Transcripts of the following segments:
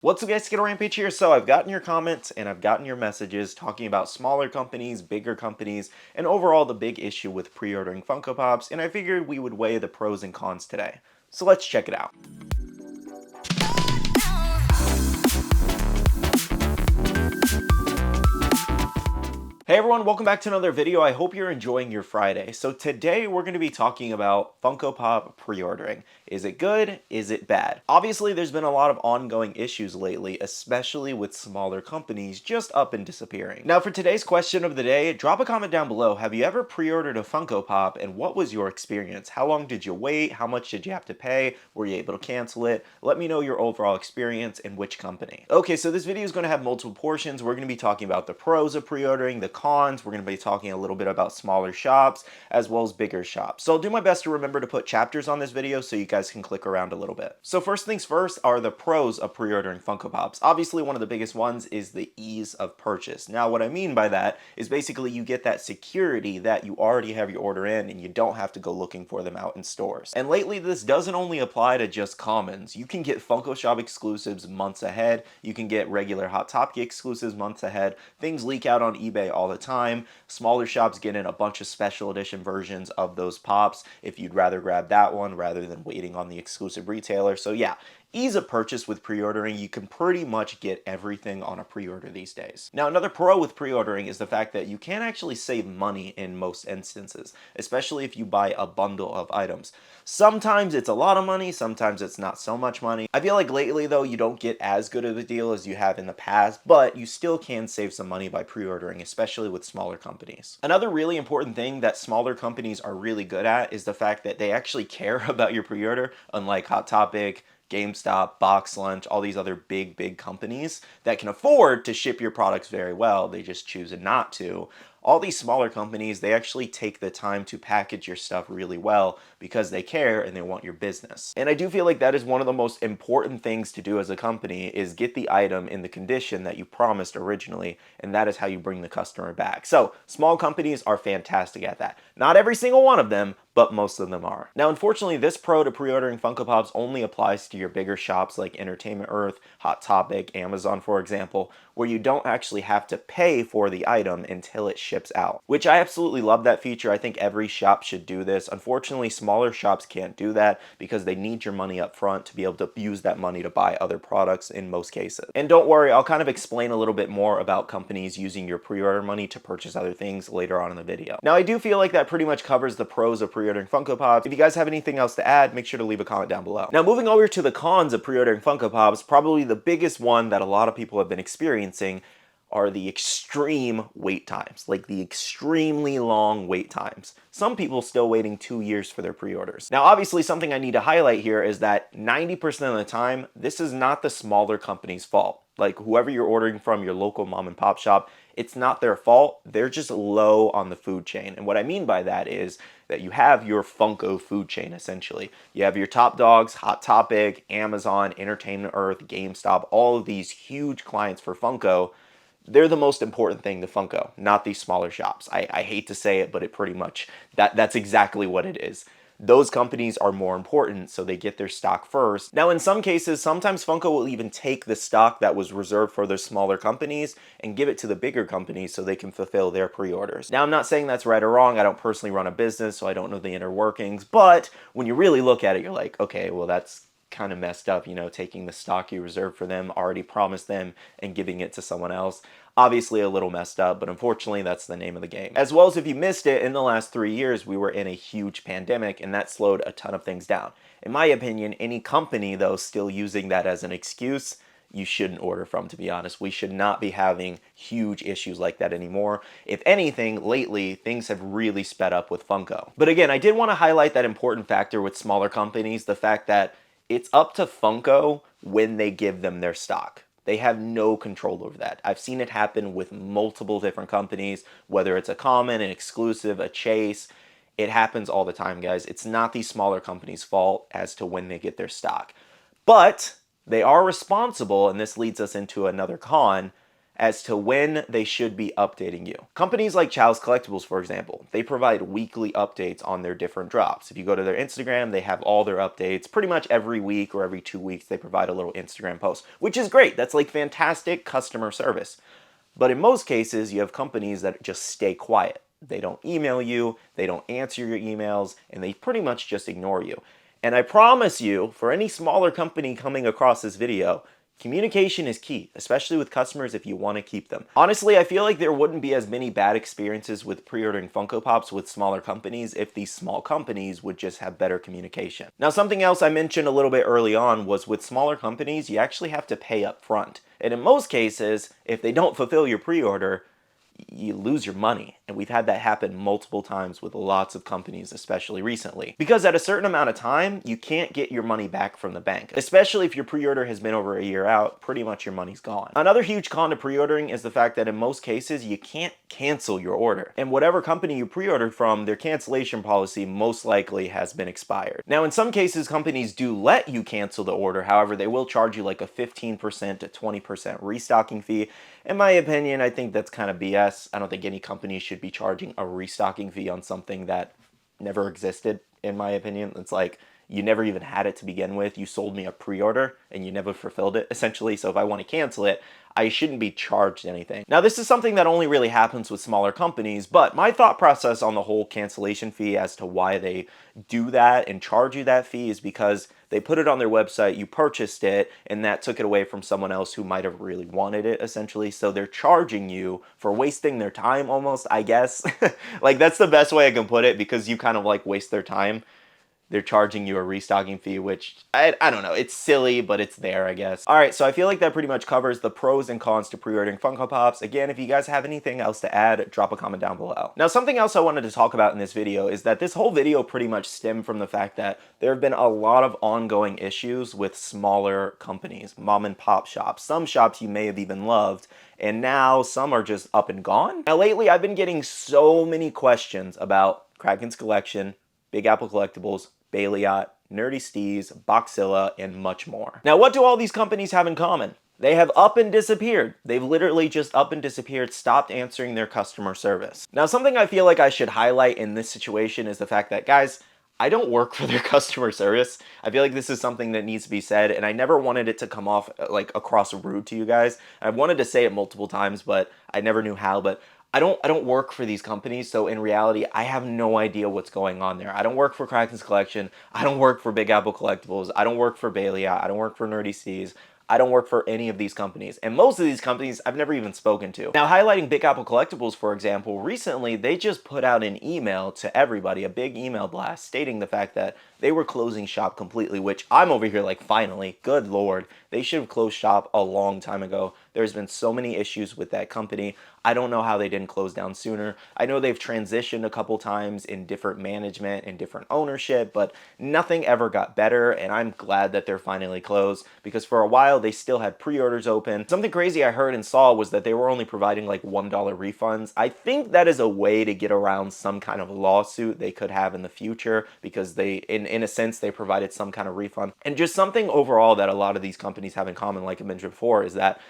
What's up guys, SkittleRampage here. So I've gotten your comments and I've gotten your messages talking about smaller companies, bigger companies, and overall the big issue with pre-ordering Funko Pops, and I figured we would weigh the pros and cons today. So let's check it out. Hey everyone, welcome back to another video. I hope you're enjoying your Friday. So today we're going to be talking about Funko Pop pre-ordering. Is it good? Is it bad? Obviously there's been a lot of ongoing issues lately, especially with smaller companies just up and disappearing. Now for today's question of the day, drop a comment down below. Have you ever pre-ordered a Funko Pop and what was your experience? How long did you wait? How much did you have to pay? Were you able to cancel it? Let me know your overall experience and which company. Okay, so this video is going to have multiple portions. We're going to be talking about the pros of pre-ordering, the cons. We're going to be talking a little bit about smaller shops as well as bigger shops. So I'll do my best to remember to put chapters on this video so you guys can click around a little bit. So first things first are the pros of pre-ordering Funko Pops. Obviously one of the biggest ones is the ease of purchase. Now what I mean by that is basically you get that security that you already have your order in and you don't have to go looking for them out in stores. And lately this doesn't only apply to just commons. You can get Funko Shop exclusives months ahead. You can get regular Hot Topic exclusives months ahead. Things leak out on eBay all the time. Smaller shops get in a bunch of special edition versions of those pops if you'd rather grab that one rather than waiting on the exclusive retailer. So yeah, ease of purchase with pre-ordering. You can pretty much get everything on a pre-order these days. Now another pro with pre-ordering is the fact that you can actually save money in most instances, especially if you buy a bundle of items. Sometimes it's a lot of money, sometimes it's not so much money. I feel like lately though you don't get as good of a deal as you have in the past, but you still can save some money by pre-ordering, especially with smaller companies. Another really important thing that smaller companies are really good at is the fact that they actually care about your pre-order, unlike Hot Topic, GameStop, Box Lunch, all these other big companies that can afford to ship your products very well. They just choose not to. All these smaller companies, they actually take the time to package your stuff really well because they care and they want your business. And I do feel like that is one of the most important things to do as a company is get the item in the condition that you promised originally, and that is how you bring the customer back. So small companies are fantastic at that. Not every single one of them, but most of them are. Now, unfortunately, this pro to pre-ordering Funko Pops only applies to your bigger shops like Entertainment Earth, Hot Topic, Amazon, for example, where you don't actually have to pay for the item until it ships out, which I absolutely love that feature. I think every shop should do this. Unfortunately, smaller shops can't do that because they need your money up front to be able to use that money to buy other products in most cases. And don't worry, I'll kind of explain a little bit more about companies using your pre-order money to purchase other things later on in the video. Now, I do feel like that pretty much covers the pros of pre-ordering Funko Pops. If you guys have anything else to add, make sure to leave a comment down below. Now, moving over to the cons of pre-ordering Funko Pops, probably the biggest one that a lot of people have been experiencing are the extreme wait times, like the extremely long wait times. Some people still waiting 2 years for their pre-orders. Now, obviously something I need to highlight here is that 90% of the time, this is not the smaller company's fault. Like whoever you're ordering from, your local mom and pop shop, it's not their fault. They're just low on the food chain. And what I mean by that is that you have your Funko food chain, essentially. You have your top dogs, Hot Topic, Amazon, Entertainment Earth, GameStop, all of these huge clients for Funko. They're the most important thing to Funko, not these smaller shops. I hate to say it, but it pretty much, that's exactly what it is. Those companies are more important, so they get their stock first. Now, in some cases, sometimes Funko will even take the stock that was reserved for those smaller companies and give it to the bigger companies so they can fulfill their pre-orders. Now, I'm not saying that's right or wrong. I don't personally run a business, so I don't know the inner workings. But when you really look at it, you're like, okay, well, that's kind of messed up, you know, taking the stock you reserved for them, already promised them, and giving it to someone else. Obviously a little messed up, but unfortunately that's the name of the game. As well as if you missed it, in the last 3 years we were in a huge pandemic and that slowed a ton of things down. In my opinion, any company though still using that as an excuse, you shouldn't order from, to be honest. We should not be having huge issues like that anymore. If anything, lately, things have really sped up with Funko. But again, I did want to highlight that important factor with smaller companies, the fact that it's up to Funko when they give them their stock. They have no control over that. I've seen it happen with multiple different companies, whether it's a common, an exclusive, a chase. It happens all the time, guys. It's not these smaller companies' fault as to when they get their stock. But they are responsible, and this leads us into another con. as to when they should be updating you. Companies like Chow's Collectibles, for example, they provide weekly updates on their different drops. If you go to their Instagram, they have all their updates. Pretty much every week or every 2 weeks, they provide a little Instagram post, which is great. That's like fantastic customer service. But in most cases, you have companies that just stay quiet. They don't email you, they don't answer your emails, and they pretty much just ignore you. And I promise you, for any smaller company coming across this video, communication is key, especially with customers if you want to keep them. Honestly, I feel like there wouldn't be as many bad experiences with pre-ordering Funko Pops with smaller companies if these small companies would just have better communication. Now, something else I mentioned a little bit early on was with smaller companies, you actually have to pay up front. And in most cases, if they don't fulfill your pre-order, you lose your money. And we've had that happen multiple times with lots of companies, especially recently. Because at a certain amount of time, you can't get your money back from the bank. Especially if your pre-order has been over a year out, pretty much your money's gone. Another huge con to pre-ordering is the fact that in most cases, you can't cancel your order. And whatever company you pre-ordered from, their cancellation policy most likely has been expired. Now, in some cases, companies do let you cancel the order. However, they will charge you like a 15% to 20% restocking fee. In my opinion, I think that's kind of BS. I don't think any company should be charging a restocking fee on something that never existed, in my opinion. It's like, you never even had it to begin with. You sold me a pre-order and you never fulfilled it, essentially. So if I want to cancel it, I shouldn't be charged anything. Now, this is something that only really happens with smaller companies, but my thought process on the whole cancellation fee as to why they do that and charge you that fee is because they put it on their website, you purchased it, and that took it away from someone else who might have really wanted it, essentially. So they're charging you for wasting their time almost, I guess. Like, that's the best way I can put it, because you kind of like waste their time. They're charging you a restocking fee, which, I don't know, it's silly, but it's there, I guess. All right, so I feel like that pretty much covers the pros and cons to pre-ordering Funko Pops. Again, if you guys have anything else to add, drop a comment down below. Now, something else I wanted to talk about in this video is that this whole video pretty much stemmed from the fact that there have been a lot of ongoing issues with smaller companies, mom and pop shops. Some shops you may have even loved, and now some are just up and gone. Now, lately, I've been getting so many questions about Kraken's Collection, Big Apple Collectibles, Baileyot, Nerdy Steez, Boxilla, and much more. Now, what do all these companies have in common? They have up and disappeared. They've literally just up and disappeared, stopped answering their customer service. Now, something I feel like I should highlight in this situation is the fact that, guys, I don't work for their customer service. I feel like this is something that needs to be said, and I never wanted it to come off like across rude to you guys. I wanted to say it multiple times, but I never knew how. But I don't work for these companies, so in reality, I have no idea what's going on there. I don't work for Kraken's Collection. I don't work for Big Apple Collectibles. I don't work for Baileyot. I don't work for Nerdy Steez. I don't work for any of these companies. And most of these companies I've never even spoken to. Now, highlighting Big Apple Collectibles, for example, recently they just put out an email to everybody, a big email blast, stating the fact that they were closing shop completely, which I'm over here like, finally, good Lord. They should have closed shop a long time ago. There's been so many issues with that company. I don't know how they didn't close down sooner. I know they've transitioned a couple times in different management and different ownership, but nothing ever got better, and I'm glad that they're finally closed, because for a while they still had pre-orders open. Something crazy I heard and saw was that they were only providing like $1 refunds. I think that is a way to get around some kind of lawsuit they could have in the future, because they, in a sense, they provided some kind of refund. And just something overall that a lot of these companies have in common, like I mentioned before, is that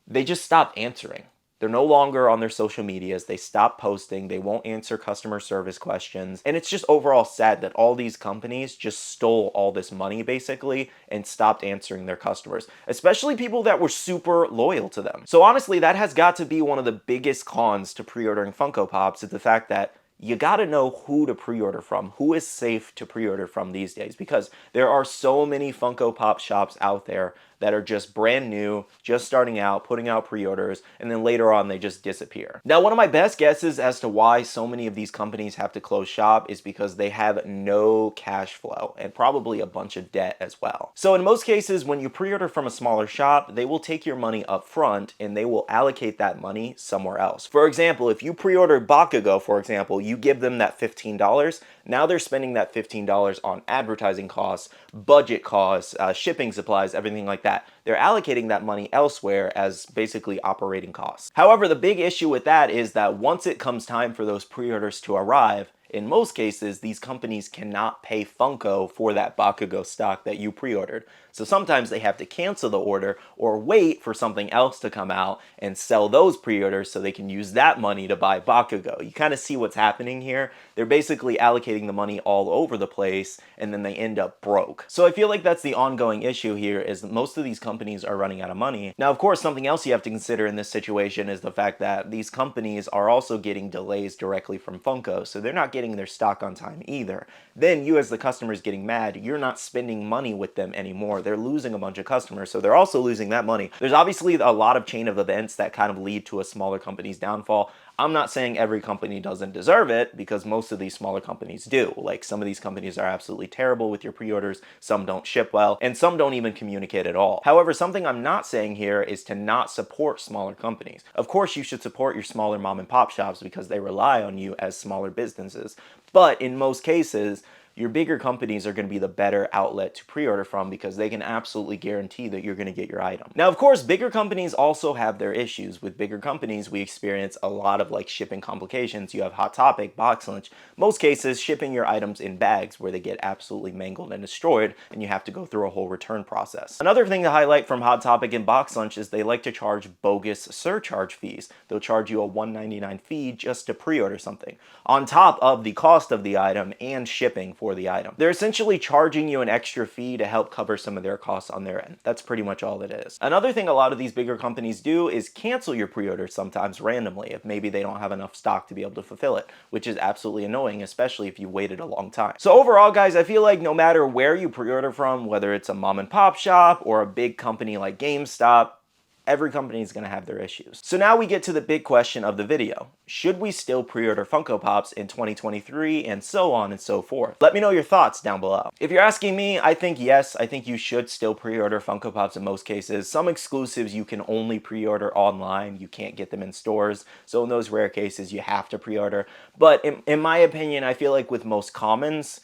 they just stopped answering. They're no longer on their social medias. They stopped posting. They won't answer customer service questions. And it's just overall sad that all these companies just stole all this money, basically, and stopped answering their customers, especially people that were super loyal to them. So honestly, that has got to be one of the biggest cons to pre-ordering Funko Pops, is the fact that you gotta know who to pre-order from, who is safe to pre-order from these days, because there are so many Funko Pop shops out there that are just brand new, just starting out, putting out pre-orders, and then later on they just disappear. Now, one of my best guesses as to why so many of these companies have to close shop is because they have no cash flow and probably a bunch of debt as well. So in most cases, when you pre-order from a smaller shop, they will take your money up front and they will allocate that money somewhere else. For example, if you pre-order Bakugo, for example, you give them that $15, now they're spending that $15 on advertising costs, budget costs, shipping supplies, everything like that. They're allocating that money elsewhere as basically operating costs. However, the big issue with that is that once it comes time for those pre-orders to arrive, in most cases, these companies cannot pay Funko for that Bakugo stock that you pre-ordered. So sometimes they have to cancel the order or wait for something else to come out and sell those pre-orders so they can use that money to buy Bakugo. You kind of see what's happening here. They're basically allocating the money all over the place and then they end up broke. So I feel like that's the ongoing issue here, is that most of these companies are running out of money. Now, of course, something else you have to consider in this situation is the fact that these companies are also getting delays directly from Funko, so they're not getting their stock on time either. Then you as the customer is getting mad, you're not spending money with them anymore. They're losing a bunch of customers, so they're also losing that money. There's obviously a lot of chain of events that kind of lead to a smaller company's downfall. I'm not saying every company doesn't deserve it, because most of these smaller companies do. Like, some of these companies are absolutely terrible with your pre-orders, some don't ship well, and some don't even communicate at all. However, something I'm not saying here is to not support smaller companies. Of course, you should support your smaller mom and pop shops because they rely on you as smaller businesses. But in most cases, your bigger companies are going to be the better outlet to pre-order from, because they can absolutely guarantee that you're going to get your item. Now, of course, bigger companies also have their issues. With bigger companies, we experience a lot of like shipping complications. You have Hot Topic, Box Lunch, most cases shipping your items in bags where they get absolutely mangled and destroyed, and you have to go through a whole return process. Another thing to highlight from Hot Topic and Box Lunch is they like to charge bogus surcharge fees. They'll charge you a $1.99 fee just to pre-order something, on top of the cost of the item and shipping for the item. They're essentially charging you an extra fee to help cover some of their costs on their end. That's pretty much all it is. Another thing a lot of these bigger companies do is cancel your pre-order sometimes randomly if maybe they don't have enough stock to be able to fulfill it, which is absolutely annoying, especially if you waited a long time. So overall, guys, I feel like no matter where you pre-order from, whether it's a mom and pop shop or a big company like GameStop, every company is going to have their issues. So now we get to the big question of the video. Should we still pre-order Funko Pops in 2023, and so on and so forth? Let me know your thoughts down below. If you're asking me, I think yes, I think you should still pre-order Funko Pops in most cases. Some exclusives you can only pre-order online. You can't get them in stores. So in those rare cases, you have to pre-order. But in my opinion, I feel like with most commons,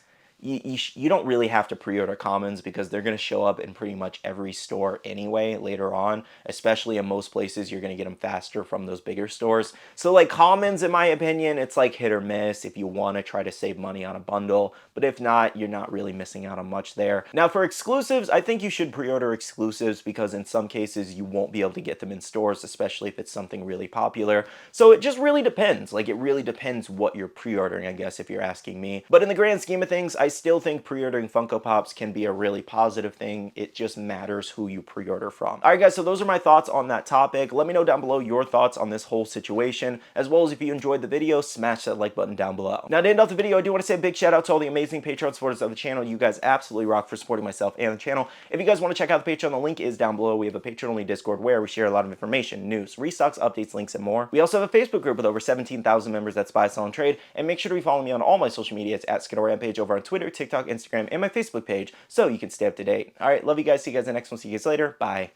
you don't really have to pre-order commons, because they're going to show up in pretty much every store anyway later on, especially in most places you're going to get them faster from those bigger stores. So like commons, in my opinion, it's like hit or miss if you want to try to save money on a bundle, but if not, you're not really missing out on much there. Now for exclusives, I think you should pre-order exclusives, because in some cases you won't be able to get them in stores, especially if it's something really popular. So it just really depends. Like, it really depends what you're pre-ordering, I guess, if you're asking me. But in the grand scheme of things, I still think pre-ordering Funko Pops can be a really positive thing. It just matters who you pre-order from. Alright guys, so those are my thoughts on that topic. Let me know down below your thoughts on this whole situation, as well as if you enjoyed the video, smash that like button down below. Now to end off the video, I do want to say a big shout out to all the amazing Patreon supporters of the channel. You guys absolutely rock for supporting myself and the channel. If you guys want to check out the Patreon, the link is down below. We have a Patreon-only Discord where we share a lot of information, news, restocks, updates, links, and more. We also have a Facebook group with over 17,000 members that buy, sell, and trade, and make sure to be following me on all my social media. It's at SkittleRampage over on Twitter, TikTok, Instagram, and my Facebook page, so you can stay up to date. Alright, love you guys. See you guys in the next one. See you guys later. Bye.